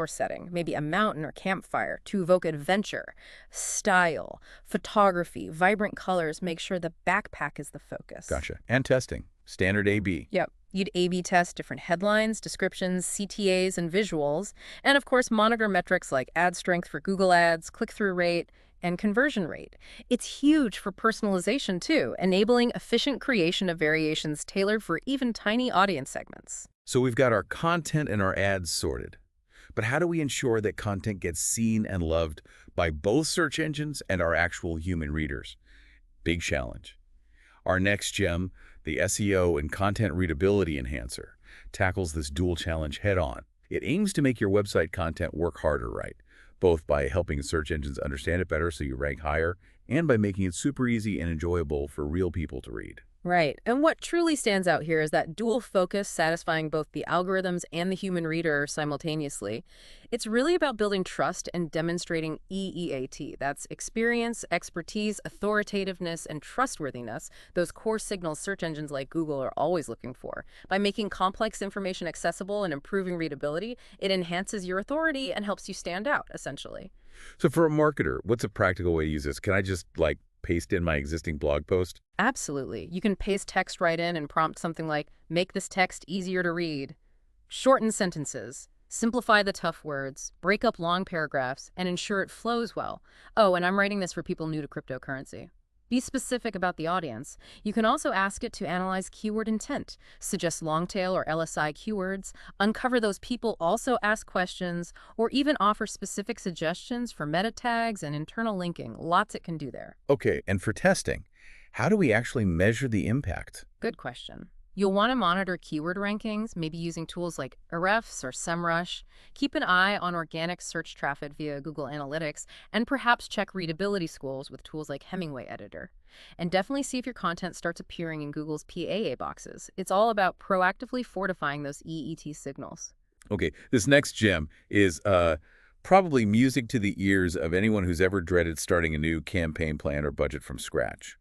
or setting, maybe a mountain or campfire, to evoke adventure. Style, photography, vibrant colors make sure the backpack is the focus. Gotcha. And testing. Standard A/B. Yep. You'd A/B test different headlines, descriptions, CTAs, and visuals, and of course monitor metrics like ad strength for Google Ads, click-through rate, and conversion rate. It's huge for personalization too, enabling efficient creation of variations tailored for even tiny audience segments. So we've got our content and our ads sorted. But how do we ensure that content gets seen and loved by both search engines and our actual human readers? Big challenge. Our next gem, the SEO and Content Readability Enhancer, tackles this dual challenge head-on. It aims to make your website content work harder right, both by helping search engines understand it better so you rank higher, and by making it super easy and enjoyable for real people to read. Right. And what truly stands out here is that dual focus, satisfying both the algorithms and the human reader simultaneously. It's really about building trust and demonstrating EEAT. That's experience, expertise, authoritativeness, and trustworthiness, those core signals search engines like Google are always looking for. By making complex information accessible and improving readability, it enhances your authority and helps you stand out, essentially. So for a marketer, what's a practical way to use this? Can I just, paste in my existing blog post? Absolutely. You can paste text right in and prompt something like, make this text easier to read. Shorten sentences. Simplify the tough words. Break up long paragraphs and ensure it flows well. Oh, and I'm writing this for people new to cryptocurrency. Be specific about the audience. You can also ask it to analyze keyword intent, suggest long-tail or LSI keywords, uncover those people also ask questions, or even offer specific suggestions for meta tags and internal linking. Lots it can do there. Okay, and for testing, how do we actually measure the impact? Good question. You'll want to monitor keyword rankings, maybe using tools like Ahrefs or SEMrush. Keep an eye on organic search traffic via Google Analytics, and perhaps check readability scores with tools like Hemingway Editor. And definitely see if your content starts appearing in Google's PAA boxes. It's all about proactively fortifying those EET signals. Okay, this next gem is probably music to the ears of anyone who's ever dreaded starting a new campaign plan or budget from scratch.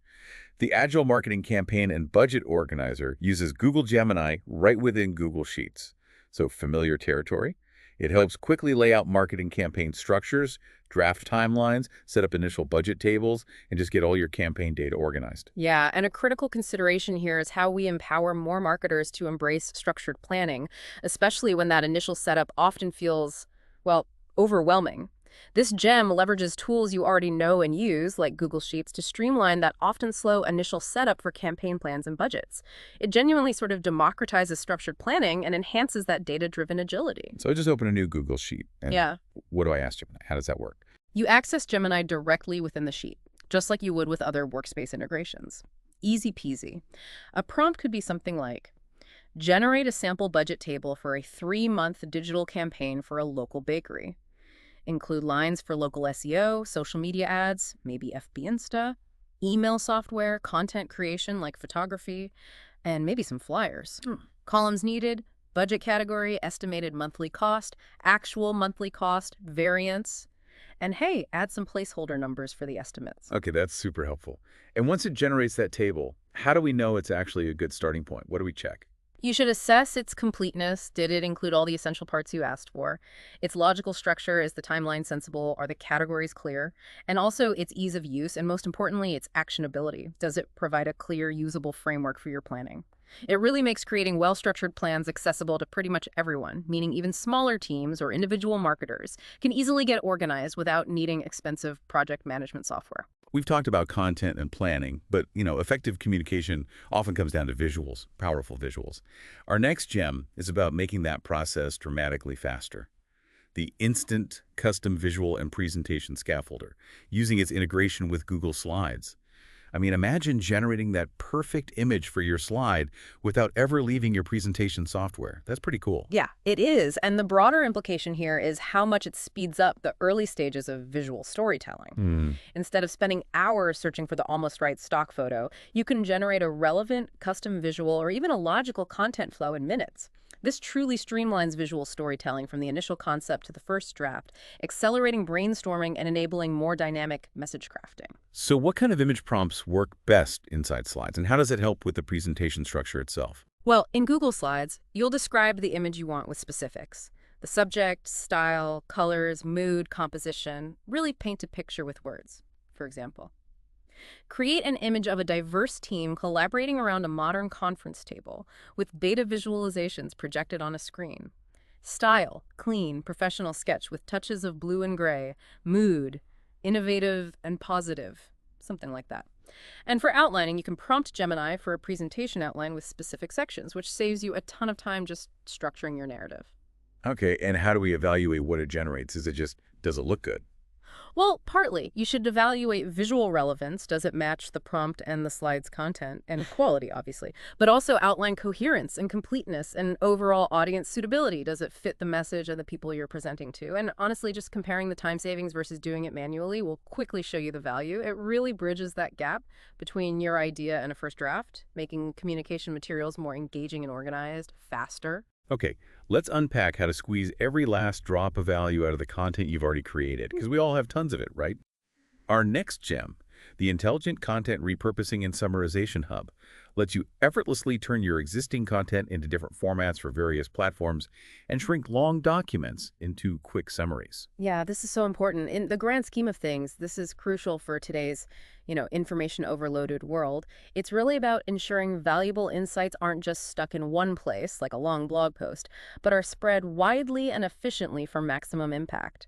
The Agile Marketing Campaign and Budget Organizer uses Google Gemini right within Google Sheets. So familiar territory. It helps quickly lay out marketing campaign structures, draft timelines, set up initial budget tables, and just get all your campaign data organized. Yeah, and a critical consideration here is how we empower more marketers to embrace structured planning, especially when that initial setup often feels, well, overwhelming. This gem leverages tools you already know and use, like Google Sheets, to streamline that often slow initial setup for campaign plans and budgets. It genuinely sort of democratizes structured planning and enhances that data-driven agility. So I just open a new Google Sheet. And Yeah. what do I ask Gemini? How does that work? You access Gemini directly within the sheet, just like you would with other workspace integrations. Easy peasy. A prompt could be something like, generate a sample budget table for a 3-month digital campaign for a local bakery. Include lines for local SEO, social media ads, maybe FB Insta, email software, content creation like photography, and maybe some flyers. Columns needed, budget category, estimated monthly cost, actual monthly cost, variance, and hey, add some placeholder numbers for the estimates. Okay, that's super helpful. And once it generates that table, how do we know it's actually a good starting point? What do we check? You should assess its completeness. Did it include all the essential parts you asked for? Its logical structure, is the timeline sensible? Are the categories clear? And also its ease of use, and most importantly, its actionability. Does it provide a clear, usable framework for your planning? It really makes creating well-structured plans accessible to pretty much everyone, meaning even smaller teams or individual marketers can easily get organized without needing expensive project management software. We've talked about content and planning, but, effective communication often comes down to visuals, powerful visuals. Our next gem is about making that process dramatically faster. The Instant Custom Visual and Presentation Scaffolder, using its integration with Google Slides. I mean, imagine generating that perfect image for your slide without ever leaving your presentation software. That's pretty cool. Yeah, it is. And the broader implication here is how much it speeds up the early stages of visual storytelling. Instead of spending hours searching for the almost right stock photo, you can generate a relevant custom visual or even a logical content flow in minutes. This truly streamlines visual storytelling from the initial concept to the first draft, accelerating brainstorming and enabling more dynamic message crafting. So what kind of image prompts work best inside slides, and how does it help with the presentation structure itself? Well, in Google Slides, you'll describe the image you want with specifics. The subject, style, colors, mood, composition really paint a picture with words, for example. Create an image of a diverse team collaborating around a modern conference table with beta visualizations projected on a screen. Style, clean, professional sketch with touches of blue and gray. Mood, innovative and positive, something like that. And for outlining, you can prompt Gemini for a presentation outline with specific sections, which saves you a ton of time just structuring your narrative. Okay, and how do we evaluate what it generates? Is it just, does it look good? Well, partly. You should evaluate visual relevance. Does it match the prompt and the slide's content? And quality, obviously. But also outline coherence and completeness and overall audience suitability. Does it fit the message of the people you're presenting to? And honestly, just comparing the time savings versus doing it manually will quickly show you the value. It really bridges that gap between your idea and a first draft, making communication materials more engaging and organized, faster. Okay, let's unpack how to squeeze every last drop of value out of the content you've already created, because we all have tons of it, right? Our next gem, the Intelligent Content Repurposing and Summarization Hub, lets you effortlessly turn your existing content into different formats for various platforms and shrink long documents into quick summaries. Yeah, this is so important. In the grand scheme of things, this is crucial for today's, information overloaded world. It's really about ensuring valuable insights aren't just stuck in one place, like a long blog post, but are spread widely and efficiently for maximum impact.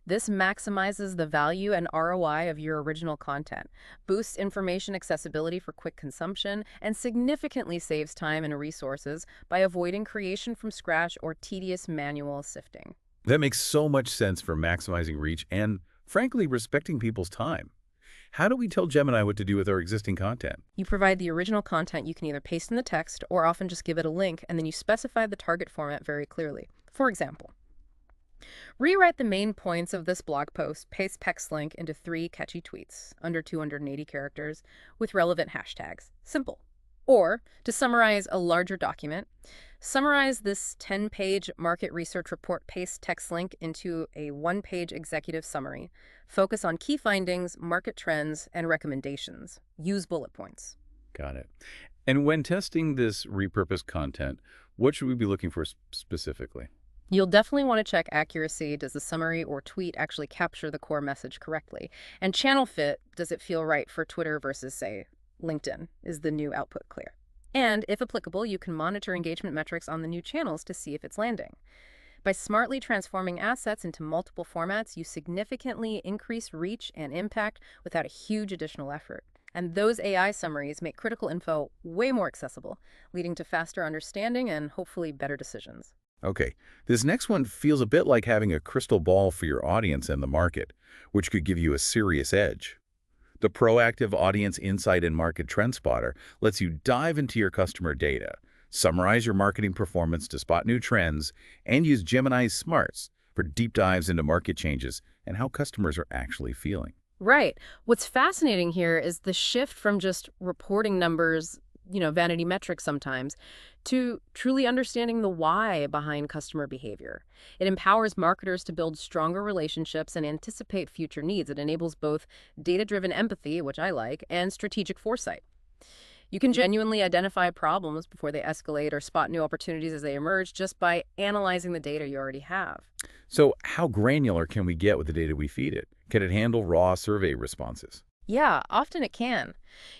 This maximizes the value and ROI of your original content, boosts information accessibility for quick consumption, and significantly saves time and resources by avoiding creation from scratch or tedious manual sifting. That makes so much sense for maximizing reach and, frankly, respecting people's time. How do we tell Gemini what to do with our existing content? You provide the original content. You can either paste in the text or often just give it a link, and then you specify the target format very clearly. For example, rewrite the main points of this blog post, paste text link into 3 catchy tweets, under 280 characters, with relevant hashtags. Simple. Or, to summarize a larger document, summarize this 10-page market research report, paste text link into a 1-page executive summary. Focus on key findings, market trends, and recommendations. Use bullet points. Got it. And when testing this repurposed content, what should we be looking for specifically? You'll definitely want to check accuracy. Does the summary or tweet actually capture the core message correctly? And channel fit, does it feel right for Twitter versus, say, LinkedIn? Is the new output clear? And if applicable, you can monitor engagement metrics on the new channels to see if it's landing. By smartly transforming assets into multiple formats, you significantly increase reach and impact without a huge additional effort. And those AI summaries make critical info way more accessible, leading to faster understanding and hopefully better decisions. Okay, this next one feels a bit like having a crystal ball for your audience and the market, which could give you a serious edge. The Proactive Audience Insight and Market Trend Spotter lets you dive into your customer data, summarize your marketing performance to spot new trends, and use Gemini's smarts for deep dives into market changes and how customers are actually feeling. Right. What's fascinating here is the shift from just reporting numbers, vanity metrics sometimes, to truly understanding the why behind customer behavior. It empowers marketers to build stronger relationships and anticipate future needs. It enables both data-driven empathy, which I like, and strategic foresight. You can genuinely identify problems before they escalate or spot new opportunities as they emerge just by analyzing the data you already have. So how granular can we get with the data we feed it? Can it handle raw survey responses? Yeah, often it can.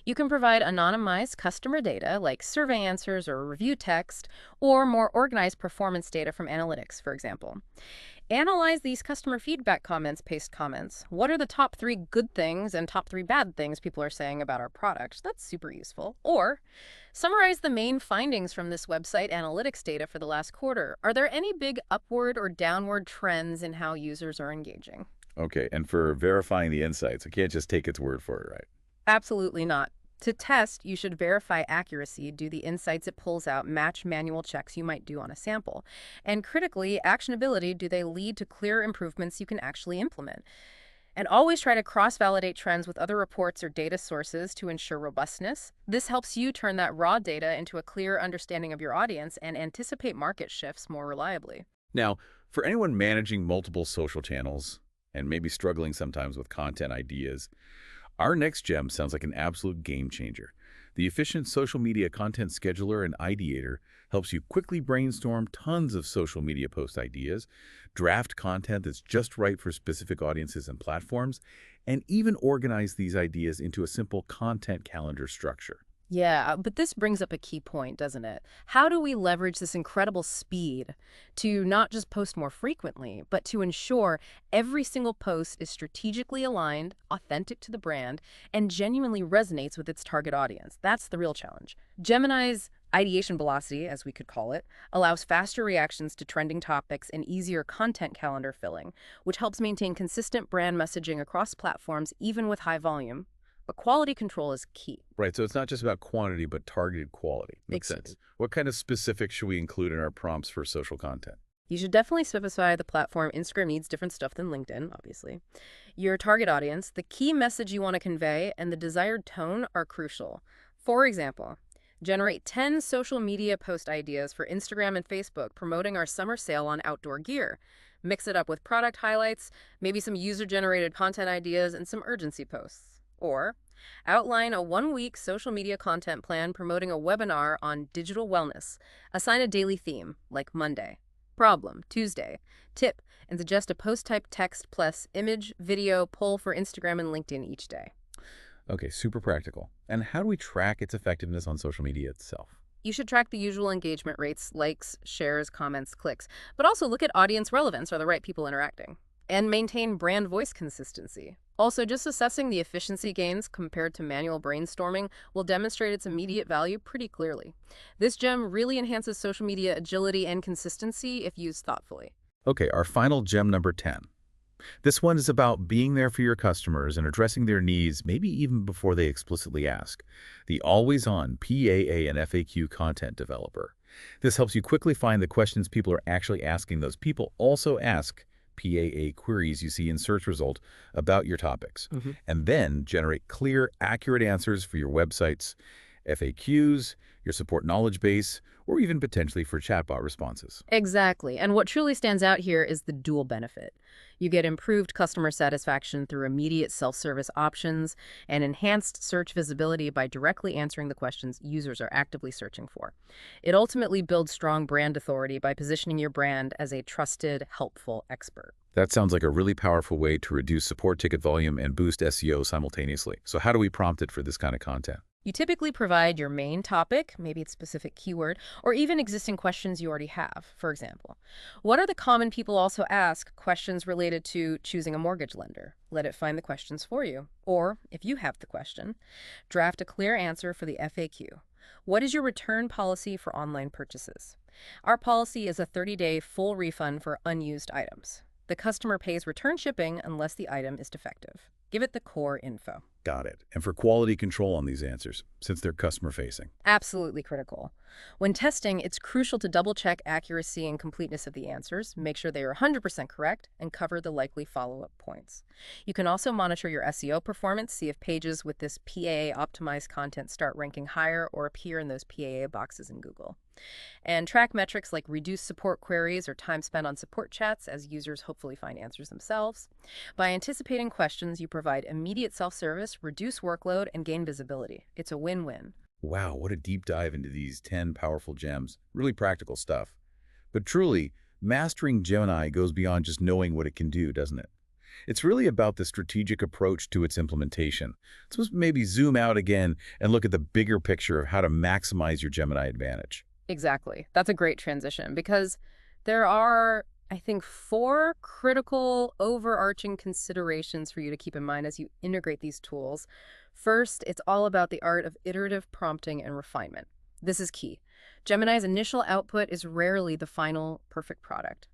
You can provide anonymized customer data like survey answers or review text, or more organized performance data from analytics, for example. Analyze these customer feedback comments, paste comments. What are the top 3 good things and top 3 bad things people are saying about our product? That's super useful. Or summarize the main findings from this website analytics data for the last quarter. Are there any big upward or downward trends in how users are engaging? Okay, and for verifying the insights, I can't just take its word for it, right? Absolutely not. To test, you should verify accuracy. Do the insights it pulls out match manual checks you might do on a sample? And critically, actionability, do they lead to clear improvements you can actually implement? And always try to cross-validate trends with other reports or data sources to ensure robustness. This helps you turn that raw data into a clear understanding of your audience and anticipate market shifts more reliably. Now, for anyone managing multiple social channels and maybe struggling sometimes with content ideas, our next gem sounds like an absolute game changer. The efficient social media content scheduler and ideator helps you quickly brainstorm tons of social media post ideas, draft content that's just right for specific audiences and platforms, and even organize these ideas into a simple content calendar structure. Yeah, but this brings up a key point, doesn't it? How do we leverage this incredible speed to not just post more frequently, but to ensure every single post is strategically aligned, authentic to the brand, and genuinely resonates with its target audience? That's the real challenge. Gemini's ideation velocity, as we could call it, allows faster reactions to trending topics and easier content calendar filling, which helps maintain consistent brand messaging across platforms, even with high volume. But quality control is key. Right, so it's not just about quantity, but targeted quality. Makes sense. What kind of specifics should we include in our prompts for social content? You should definitely specify the platform. Instagram needs different stuff than LinkedIn, obviously. Your target audience, the key message you want to convey, and the desired tone are crucial. For example, generate 10 social media post ideas for Instagram and Facebook promoting our summer sale on outdoor gear. Mix it up with product highlights, maybe some user-generated content ideas, and some urgency posts. Or outline a one-week social media content plan promoting a webinar on digital wellness. Assign a daily theme, like Monday, problem, Tuesday, tip, and suggest a post-type text plus image, video, poll for Instagram and LinkedIn each day. Okay, super practical. And how do we track its effectiveness on social media itself? You should track the usual engagement rates, likes, shares, comments, clicks, but also look at audience relevance. Are the right people interacting? And maintain brand voice consistency. Also, just assessing the efficiency gains compared to manual brainstorming will demonstrate its immediate value pretty clearly. This gem really enhances social media agility and consistency if used thoughtfully. Okay, our final gem number 10. This one is about being there for your customers and addressing their needs, maybe even before they explicitly ask. The always-on PAA and FAQ content developer. This helps you quickly find the questions people are actually asking. Those people also ask PAA queries you see in search result about your topics, and then generate clear, accurate answers for your websites, FAQs, your support knowledge base, or even potentially for chatbot responses. Exactly. And what truly stands out here is the dual benefit. You get improved customer satisfaction through immediate self-service options and enhanced search visibility by directly answering the questions users are actively searching for. It ultimately builds strong brand authority by positioning your brand as a trusted, helpful expert. That sounds like a really powerful way to reduce support ticket volume and boost SEO simultaneously. So how do we prompt it for this kind of content? You typically provide your main topic, maybe its specific keyword, or even existing questions you already have. For example, what are the common people also ask questions related to choosing a mortgage lender? Let it find the questions for you. Or, if you have the question, draft a clear answer for the FAQ. What is your return policy for online purchases? Our policy is a 30-day full refund for unused items. The customer pays return shipping unless the item is defective. Give it the core info. Got it. And for quality control on these answers, since they're customer-facing. Absolutely critical. When testing, it's crucial to double-check accuracy and completeness of the answers, make sure they are 100% correct, and cover the likely follow-up points. You can also monitor your SEO performance, see if pages with this PAA-optimized content start ranking higher or appear in those PAA boxes in Google. And track metrics like reduced support queries or time spent on support chats as users hopefully find answers themselves. By anticipating questions, you provide immediate self-service, reduce workload, and gain visibility. It's a win-win. Wow, what a deep dive into these 10 powerful gems. Really practical stuff. But truly, mastering Gemini goes beyond just knowing what it can do, doesn't it? It's really about the strategic approach to its implementation. So let's maybe zoom out again and look at the bigger picture of how to maximize your Gemini advantage. Exactly. That's a great transition because there are, I think, 4 critical overarching considerations for you to keep in mind as you integrate these tools. First, it's all about the art of iterative prompting and refinement. This is key. Gemini's initial output is rarely the final perfect product.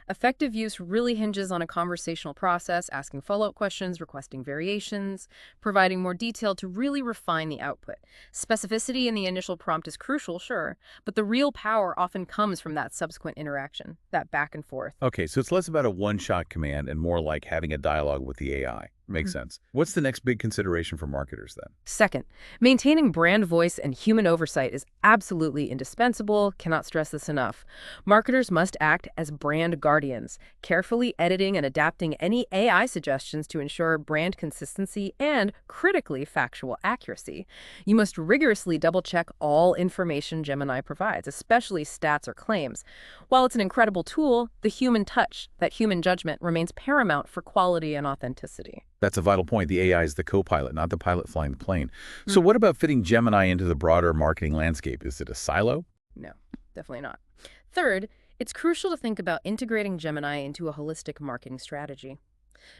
Effective use really hinges on a conversational process, asking follow-up questions, requesting variations, providing more detail to really refine the output. Specificity in the initial prompt is crucial, sure, but the real power often comes from that subsequent interaction, that back and forth. Okay, so it's less about a one-shot command and more like having a dialogue with the AI. Makes sense. What's the next big consideration for marketers then? Second, maintaining brand voice and human oversight is absolutely indispensable. Cannot stress this enough. Marketers must act as brand guardians, carefully editing and adapting any AI suggestions to ensure brand consistency and, critically, factual accuracy. You must rigorously double-check all information Gemini provides, especially stats or claims. While it's an incredible tool, the human touch, that human judgment, remains paramount for quality and authenticity. That's a vital point. The AI is the co-pilot, not the pilot flying the plane. So what about fitting Gemini into the broader marketing landscape? Is it a silo? No, definitely not. Third, it's crucial to think about integrating Gemini into a holistic marketing strategy.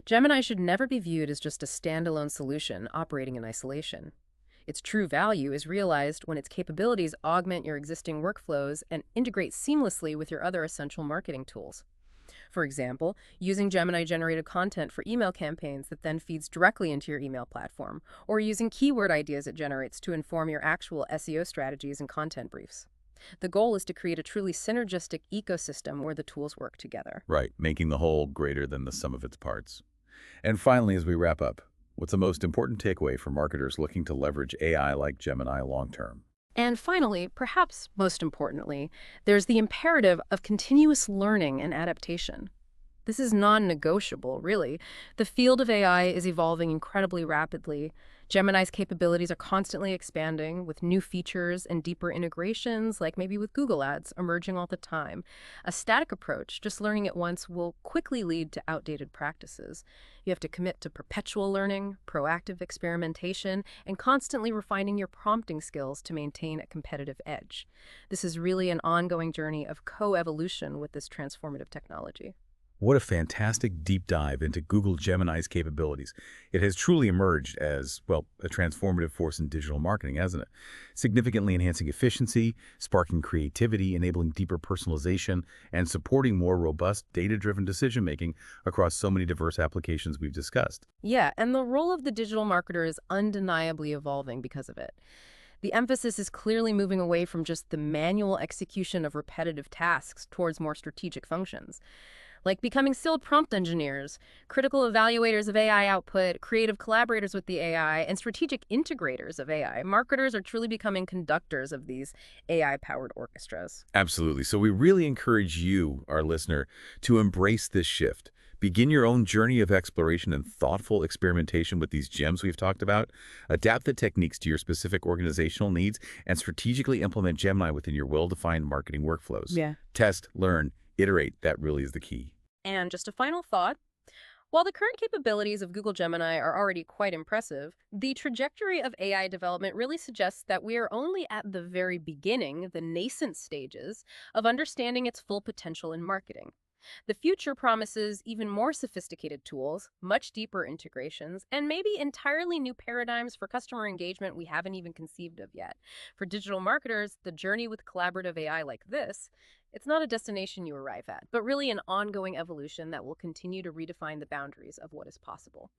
Gemini should never be viewed as just a standalone solution operating in isolation. Its true value is realized when its capabilities augment your existing workflows and integrate seamlessly with your other essential marketing tools. For example, using Gemini-generated content for email campaigns that then feeds directly into your email platform, or using keyword ideas it generates to inform your actual SEO strategies and content briefs. The goal is to create a truly synergistic ecosystem where the tools work together. Right, making the whole greater than the sum of its parts. And finally, as we wrap up, what's the most important takeaway for marketers looking to leverage AI like Gemini long-term? And finally, perhaps most importantly, there's the imperative of continuous learning and adaptation. This is non-negotiable, really. The field of AI is evolving incredibly rapidly. Gemini's capabilities are constantly expanding, with new features and deeper integrations, like maybe with Google Ads, emerging all the time. A static approach, just learning it once, will quickly lead to outdated practices. You have to commit to perpetual learning, proactive experimentation, and constantly refining your prompting skills to maintain a competitive edge. This is really an ongoing journey of co-evolution with this transformative technology. What a fantastic deep dive into Google Gemini's capabilities. It has truly emerged as, well, a transformative force in digital marketing, hasn't it? Significantly enhancing efficiency, sparking creativity, enabling deeper personalization, and supporting more robust, data-driven decision-making across so many diverse applications we've discussed. Yeah, and the role of the digital marketer is undeniably evolving because of it. The emphasis is clearly moving away from just the manual execution of repetitive tasks towards more strategic functions, like becoming skilled prompt engineers, critical evaluators of AI output, creative collaborators with the AI, and strategic integrators of AI. Marketers are truly becoming conductors of these AI-powered orchestras. Absolutely. So we really encourage you, our listener, to embrace this shift. Begin your own journey of exploration and thoughtful experimentation with these gems we've talked about. Adapt the techniques to your specific organizational needs and strategically implement Gemini within your well-defined marketing workflows. Yeah. Test, learn, iterate. That really is the key. And just a final thought. While the current capabilities of Google Gemini are already quite impressive, the trajectory of AI development really suggests that we are only at the very beginning, the nascent stages, of understanding its full potential in marketing. The future promises even more sophisticated tools, much deeper integrations, and maybe entirely new paradigms for customer engagement we haven't even conceived of yet. For digital marketers, the journey with collaborative AI like this, it's not a destination you arrive at, but really an ongoing evolution that will continue to redefine the boundaries of what is possible.